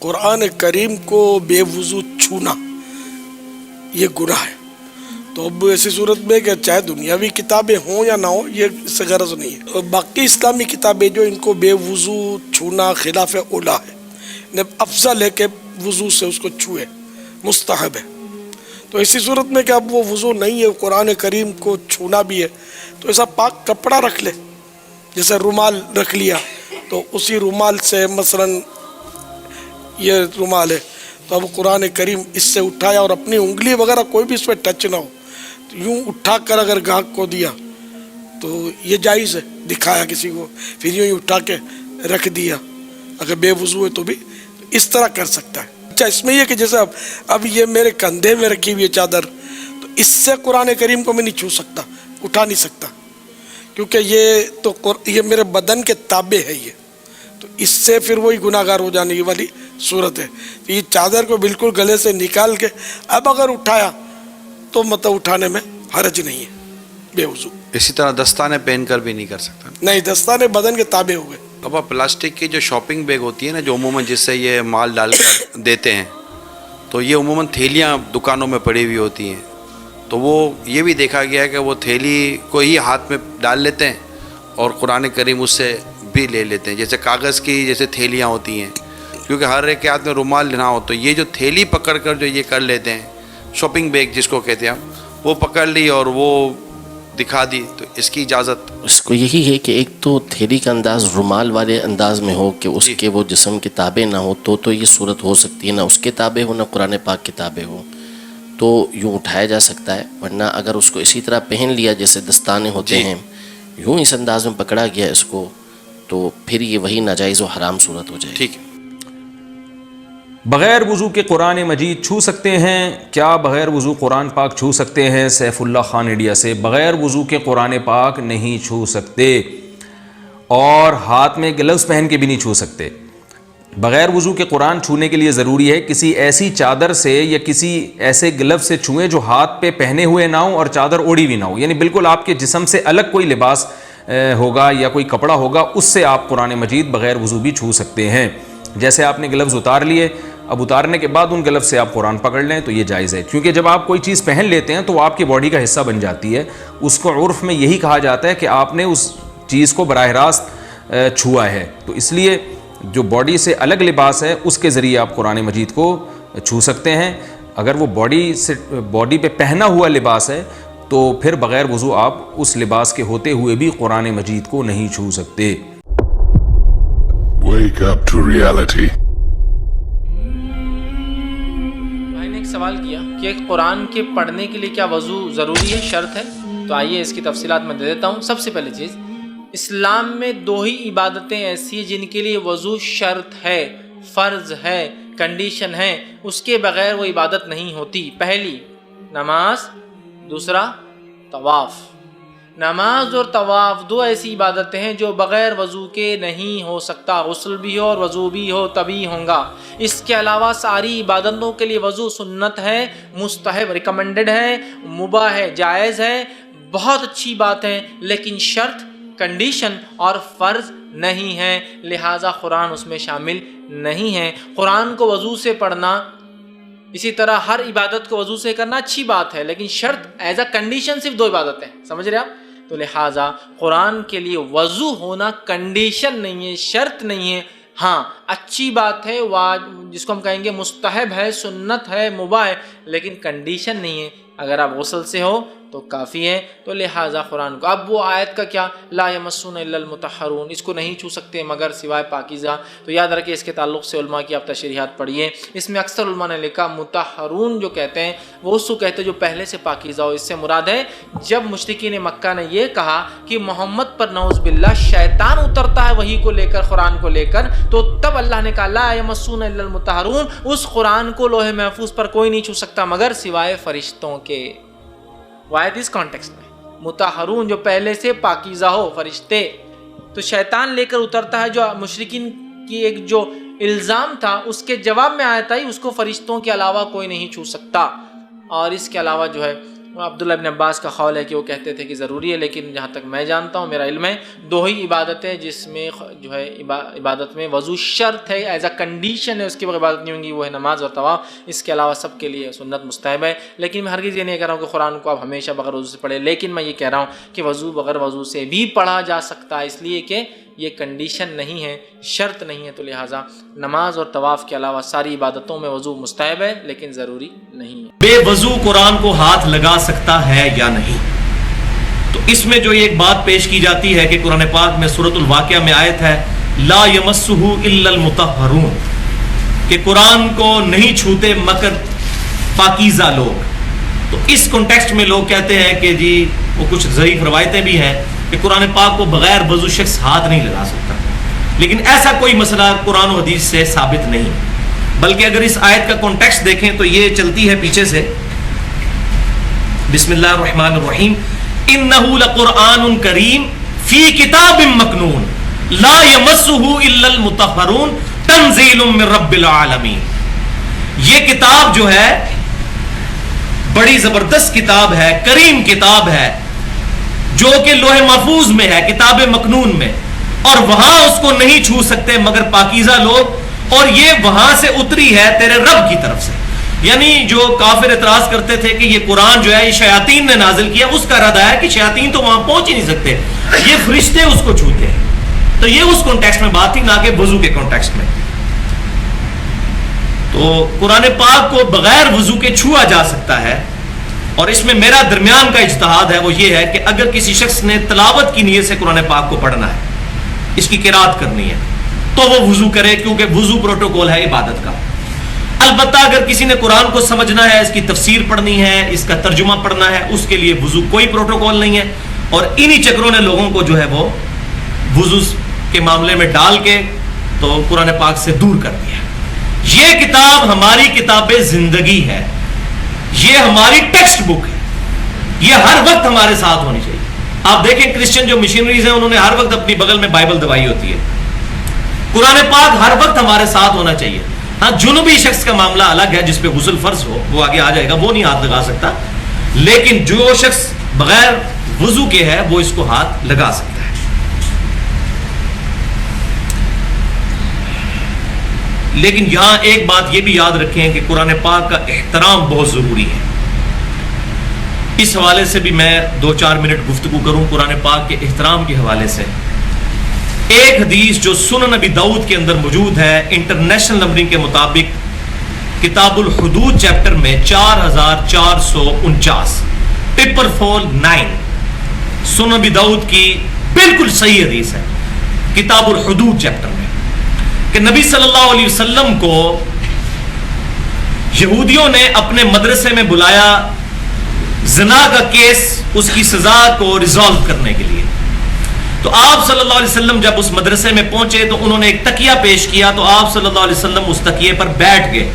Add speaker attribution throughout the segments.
Speaker 1: قرآن کریم کو بے وضو چھونا یہ گناہ ہے. تو اب ایسی صورت میں کہ چاہے دنیاوی کتابیں ہوں یا نہ ہوں، یہ اس سے غرض نہیں ہے. اور باقی اسلامی کتابیں جو ان کو بے وضو چھونا خلاف اولا ہے، افضل ہے کہ وضو سے اس کو چھوئے، مستحب ہے. تو اسی صورت میں کہ اب وہ وضو نہیں ہے، قرآن کریم کو چھونا بھی ہے، تو ایسا پاک کپڑا رکھ لے، جیسے رومال رکھ لیا تو اسی رومال سے مثلا یہ رومال ہے تو اب قرآن کریم اس سے اٹھایا اور اپنی انگلی وغیرہ کوئی بھی اس پہ ٹچ نہ ہو، تو یوں اٹھا کر اگر گاہک کو دیا تو یہ جائز ہے. دکھایا کسی کو، پھر یوں اٹھا کے رکھ دیا، اگر بے وضو ہے تو بھی اس طرح کر سکتا ہے. اچھا اس میں یہ کہ جیسے اب یہ میرے کندھے میں رکھی ہوئی ہے چادر، تو اس سے قرآن کریم کو میں نہیں چھو سکتا، اٹھا نہیں سکتا، کیونکہ یہ میرے بدن کے تابع ہے. یہ تو اس سے پھر وہی گناہ گار ہو جانے والی صورت ہے. تو یہ چادر کو بالکل گلے سے نکال کے اب اگر اٹھایا تو مطلب اٹھانے میں حرج نہیں ہے بے وضو.
Speaker 2: اسی طرح دستانے پہن کر بھی نہیں کر سکتا.
Speaker 1: نہیں، دستانے بدن کے تابع ہو گئے.
Speaker 2: اب پلاسٹک کی جو شاپنگ بیگ ہوتی ہے نا، جو عموماً جس سے یہ مال ڈال کر دیتے ہیں، تو یہ عموماً تھیلیاں دکانوں میں پڑی ہوئی ہوتی ہیں، تو وہ یہ بھی دیکھا گیا ہے کہ وہ تھیلی کو ہی ہاتھ میں ڈال لیتے ہیں اور قرآن کریم اس سے بھی لے لیتے ہیں. جیسے کاغذ کی جیسے تھیلیاں ہوتی ہیں، کیونکہ ہر ایک کے ہاتھ میں رومال نہ ہو، تو یہ جو تھیلی پکڑ کر جو یہ کر لیتے ہیں، شاپنگ بیگ جس کو کہتے ہیں ہم، وہ پکڑ لی اور وہ دکھا دی، تو اس کی اجازت.
Speaker 3: اس کو یہی ہے کہ ایک تو تھیلی کا انداز رومال والے انداز میں ہو کہ اس کے وہ جسم کے تابع نہ ہو، تو یہ صورت ہو سکتی ہے، نہ اس کے تابع ہو نہ قرآن پاک کے تابع ہو، تو یوں اٹھایا جا سکتا ہے. ورنہ اگر اس کو اسی طرح پہن لیا جیسے دستانے ہوتے ہیں، یوں اس انداز میں پکڑا گیا اس کو، تو پھر یہ وہی ناجائز و حرام صورت ہو جائے.
Speaker 2: ٹھیک ہے.
Speaker 4: بغیر وضو کے قرآن مجید چھو سکتے ہیں؟ کیا بغیر وضو قرآن پاک چھو سکتے ہیں؟ سیف اللہ خان انڈیا سے. بغیر وضو کے قرآن پاک نہیں چھو سکتے، اور ہاتھ میں گلوز پہن کے بھی نہیں چھو سکتے. بغیر وضو کے قرآن چھونے کے لیے ضروری ہے کسی ایسی چادر سے یا کسی ایسے گلو سے چھوئیں جو ہاتھ پہ پہنے ہوئے نہ ہوں اور چادر اوڑی بھی نہ ہو، یعنی بالکل آپ کے جسم سے الگ کوئی لباس ہوگا یا کوئی کپڑا ہوگا، اس سے آپ قرآن مجید بغیر وضو بھی چھو سکتے ہیں. جیسے آپ نے گلوز اتار لیے، اب اتارنے کے بعد ان گلوز سے آپ قرآن پکڑ لیں تو یہ جائز ہے، کیونکہ جب آپ کوئی چیز پہن لیتے ہیں تو وہ آپ کی باڈی کا حصہ بن جاتی ہے. اس کو عرف میں یہی کہا جاتا ہے کہ آپ نے اس چیز کو براہ راست چھوا ہے. تو اس لیے جو باڈی سے الگ لباس ہے اس کے ذریعے آپ قرآن مجید کو چھو سکتے ہیں. اگر وہ باڈی پہ پہنا ہوا لباس ہے تو پھر بغیر وضو آپ اس لباس کے ہوتے ہوئے بھی قرآن مجید کو نہیں چھو سکتے.
Speaker 5: Wake up to reality.
Speaker 6: بھائی نے ایک سوال کیا کہ قرآن کے پڑھنے کے لیے کیا وضو ضروری ہے، شرط ہے؟ تو آئیے اس کی تفصیلات میں دے دیتا ہوں. سب سے پہلی چیز، اسلام میں دو ہی عبادتیں ایسی ہیں جن کے لیے وضو شرط ہے، فرض ہے، کنڈیشن ہے، اس کے بغیر وہ عبادت نہیں ہوتی. پہلی نماز، دوسرا طواف. نماز اور طواف دو ایسی عبادتیں ہیں جو بغیر وضو کے نہیں ہو سکتا. غسل بھی ہو اور وضو بھی ہو تبھی ہونگا. اس کے علاوہ ساری عبادتوں کے لیے وضو سنت ہے، مستحب، ریکمنڈڈ ہے، مباح ہے، جائز ہے، بہت اچھی بات ہے، لیکن شرط، کنڈیشن اور فرض نہیں ہے. لہٰذا قرآن اس میں شامل نہیں ہے. قرآن کو وضو سے پڑھنا، اسی طرح ہر عبادت کو وضو سے کرنا اچھی بات ہے، لیکن شرط ایز اے کنڈیشن صرف دو عبادتیں ہیں. سمجھ رہے آپ؟ تو لہٰذا قرآن کے لیے وضو ہونا کنڈیشن نہیں ہے، شرط نہیں ہے. ہاں اچھی بات ہے، جس کو ہم کہیں گے مستحب ہے، سنت ہے، مباح ہے، لیکن کنڈیشن نہیں ہے. اگر آپ غسل سے ہو تو کافی ہے. تو لہٰذا قرآن کو، اب وہ آیت کا کیا، لا یمسون الا المطہرون، اس کو نہیں چھو سکتے مگر سوائے پاکیزہ. تو یاد رکھیں اس کے تعلق سے علماء کی آپ تشریحات پڑھیے. اس میں اکثر علماء نے لکھا مطہرون جو کہتے ہیں وہ اس کو کہتے ہیں جو پہلے سے پاکیزہ ہو. اس سے مراد ہے جب مشرکین مکہ نے یہ کہا کہ محمد پر نعوذ باللہ شیطان اترتا ہے وحی کو لے کر، قرآن کو لے کر، تو تب اللہ نے کہا لا یمسون الا المطہرون، اس قرآن کو لوح محفوظ پر کوئی نہیں چھو سکتا مگر سوائے فرشتوں کے. وائد اس کانٹیکسٹ میں مطہرون جو پہلے سے پاکیزہ ہو، فرشتے. تو شیطان لے کر اترتا ہے، جو مشرکین کی ایک جو الزام تھا اس کے جواب میں آیت آئی، اس کو فرشتوں کے علاوہ کوئی نہیں چھو سکتا. اور اس کے علاوہ جو ہے عبداللہ ابن عباس کا قول ہے کہ وہ کہتے تھے کہ ضروری ہے، لیکن جہاں تک میں جانتا ہوں، میرا علم ہے، 2 ہی عبادتیں جس میں جو ہے عبادت میں وضو شرط ہے، ایز اے کنڈیشن ہے، اس کے بغیر عبادت نہیں ہوں گی، وہ ہے نماز اور طواف۔ اس کے علاوہ سب کے لیے سنت مستحب ہے۔ لیکن میں ہرگز یہ نہیں کہہ رہا ہوں کہ قرآن کو آپ ہمیشہ بغیر وضو سے پڑھیں، لیکن میں یہ کہہ رہا ہوں کہ وضو بغیر وضو سے بھی پڑھا جا سکتا ہے، اس لیے کہ یہ کنڈیشن نہیں ہے، شرط نہیں ہے، تو لہٰذا نماز اور طواف کے علاوہ ساری عبادتوں میں وضو مستحب ہے لیکن ضروری نہیں ہے۔
Speaker 5: بے وضو قرآن کو ہاتھ لگا سکتا ہے یا نہیں؟ تو اس میں جو ایک بات پیش کی جاتی ہے کہ قرآن پاک میں سورۃ الواقعہ میں آیت ہے لا یمسہ الا المطہرون، کہ قرآن کو نہیں چھوتے مگر پاکیزہ لوگ۔ تو اس کانٹیکسٹ میں لوگ کہتے ہیں کہ جی وہ کچھ ضعیف روایتیں بھی ہیں کہ قرآن پاک کو بغیر وضو شخص ہاتھ نہیں لگا سکتا، لیکن ایسا کوئی مسئلہ قرآن و حدیث سے ثابت نہیں، بلکہ اگر اس آیت کا کانٹیکسٹ دیکھیں تو یہ چلتی ہے پیچھے سے، بسم اللہ الرحمن الرحیم، انہ لقرآن کریم فی کتاب مکنون لا یمسہ الا المطہرون تنزیل من رب العالمین۔ یہ کتاب جو ہے بڑی زبردست کتاب ہے، کریم کتاب ہے، جو کہ لوح محفوظ میں ہے، کتاب مکنون میں، اور وہاں اس کو نہیں چھو سکتے مگر پاکیزہ لوگ، اور یہ وہاں سے اتری ہے تیرے رب کی طرف سے۔ یعنی جو کافر اعتراض کرتے تھے کہ یہ قرآن جو ہے یہ شیاطین نے نازل کیا، اس کا رد ہے کہ شیاطین تو وہاں پہنچ ہی نہیں سکتے، یہ فرشتے اس کو چھوتے ہیں۔ تو یہ اس کانٹیکسٹ میں بات تھی، نہ کہ وضو کے کانٹیکسٹ میں۔ تو قرآن پاک کو بغیر وضو کے چھوا جا سکتا ہے، اور اس میں میرا درمیان کا اجتہاد ہے وہ یہ ہے کہ اگر کسی شخص نے تلاوت کی نیت سے قرآن پاک کو پڑھنا ہے، اس کی قرات کرنی ہے، تو وہ وضو کرے، کیونکہ وضو پروٹوکول ہے عبادت کا۔ البتہ اگر کسی نے قرآن کو سمجھنا ہے، اس کی تفسیر پڑھنی ہے، اس کا ترجمہ پڑھنا ہے، اس کے لیے وضو کوئی پروٹوکول نہیں ہے، اور انہی چکروں نے لوگوں کو جو ہے وہ وضو کے معاملے میں ڈال کے تو قرآن پاک سے دور کر دیا۔ یہ کتاب ہماری کتاب زندگی ہے، یہ ہماری ٹیکسٹ بک ہے، یہ ہر وقت ہمارے ساتھ ہونی چاہیے۔ آپ دیکھیں کرسچن جو مشنریز ہیں انہوں نے ہر وقت اپنی بغل میں بائبل دبائی ہوتی ہے، قرآن پاک ہر وقت ہمارے ساتھ ہونا چاہیے۔ ہاں جنوبی شخص کا معاملہ الگ ہے، جس پہ غسل فرض ہو وہ آگے آ جائے گا، وہ نہیں ہاتھ لگا سکتا، لیکن جو شخص بغیر وضو کے ہے وہ اس کو ہاتھ لگا سکتا ہے۔ لیکن یہاں ایک بات یہ بھی یاد رکھیں کہ قرآن پاک کا احترام بہت ضروری ہے۔ اس حوالے سے بھی میں 2-4 منٹ گفتگو کروں قرآن پاک کے احترام کے حوالے سے۔ ایک حدیث جو سنن نبی داؤد کے اندر موجود ہے، انٹرنیشنل نمبرنگ کے مطابق کتاب الحدود چیپٹر میں 4449 9 سنن نبی داؤد کی بالکل صحیح حدیث ہے، کتاب الحدود چیپٹر میں، کہ نبی صلی اللہ علیہ وسلم کو یہودیوں نے اپنے مدرسے میں بلایا زنا کا کیس، اس کی سزا کو ریزالو کرنے کے لیے۔ تو آپ صلی اللہ علیہ وسلم جب اس مدرسے میں پہنچے تو انہوں نے ایک تکیہ پیش کیا، تو آپ صلی اللہ علیہ وسلم اس تکیے پر بیٹھ گئے۔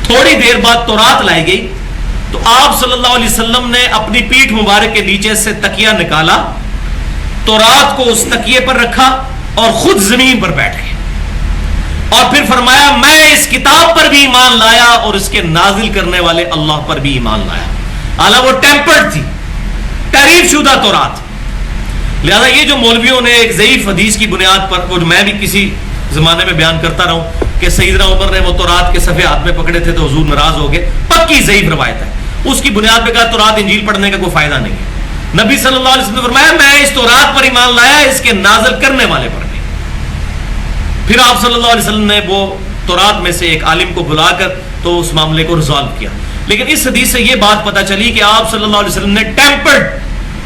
Speaker 5: تھوڑی دیر بعد تورات لائی گئی، تو آپ صلی اللہ علیہ وسلم نے اپنی پیٹھ مبارک کے نیچے سے تکیہ نکالا، تورات کو اس تکیے پر رکھا اور خود زمین پر بیٹھ گئے، اور پھر فرمایا میں اس کتاب پر بھی ایمان لایا اور اس کے نازل کرنے والے اللہ پر بھی ایمان لایا۔ حالانکہ وہ ٹیمپرڈ تھی، تعریف شدہ تورات۔ لہذا یہ جو مولویوں نے ایک ضعیف حدیث کی بنیاد پر، وہ میں بھی کسی زمانے میں بیان کرتا رہا ہوں کہ سیدنا عمر نے وہ تورات کے صفحے ہاتھ میں پکڑے تھے تو حضور ناراض ہو گئے، پکی ضعیف روایت ہے، اس کی بنیاد پہ کہا تورات انجیل پڑھنے کا کوئی فائدہ نہیں ہے۔ نبی صلی اللہ علیہ وسلم نے فرمایا میں اس تورات پر ایمان لایا، اس کے نازل کرنے والے پر بھی۔ پھر آپ صلی اللہ علیہ وسلم نے وہ تورات میں سے ایک عالم کو بلا کر تو اس معاملے کو ریزالو کیا۔ لیکن اس حدیث سے یہ بات پتہ چلی کہ آپ صلی اللہ علیہ وسلم نے ٹیمپرڈ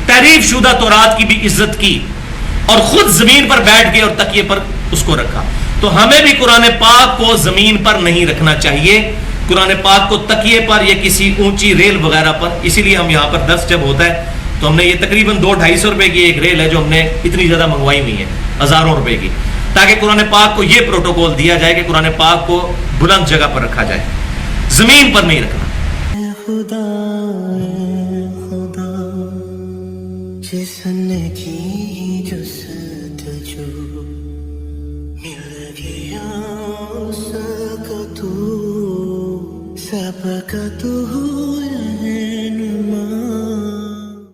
Speaker 5: تعریف شدہ تورات کی بھی عزت کی اور خود زمین پر بیٹھ گئے اور تکیے پر اس کو رکھا۔ تو ہمیں بھی قرآن پاک کو زمین پر نہیں رکھنا چاہیے، قرآن پاک کو تکیے پر یا کسی اونچی ریل وغیرہ پر۔ اسی لیے ہم یہاں پر درس جب ہوتا ہے تو ہم نے یہ تقریباً 200-250 روپے کی ایک ریل ہے جو ہم نے اتنی زیادہ منگوائی ہوئی ہے، ہزاروں روپے کی، تاکہ قرآن پاک کو یہ پروٹوکول دیا جائے کہ قرآن پاک کو بلند جگہ پر رکھا جائے، زمین پر نہیں رکھنا۔
Speaker 7: خدا جسن کی جستجو مل گیا سب کا تو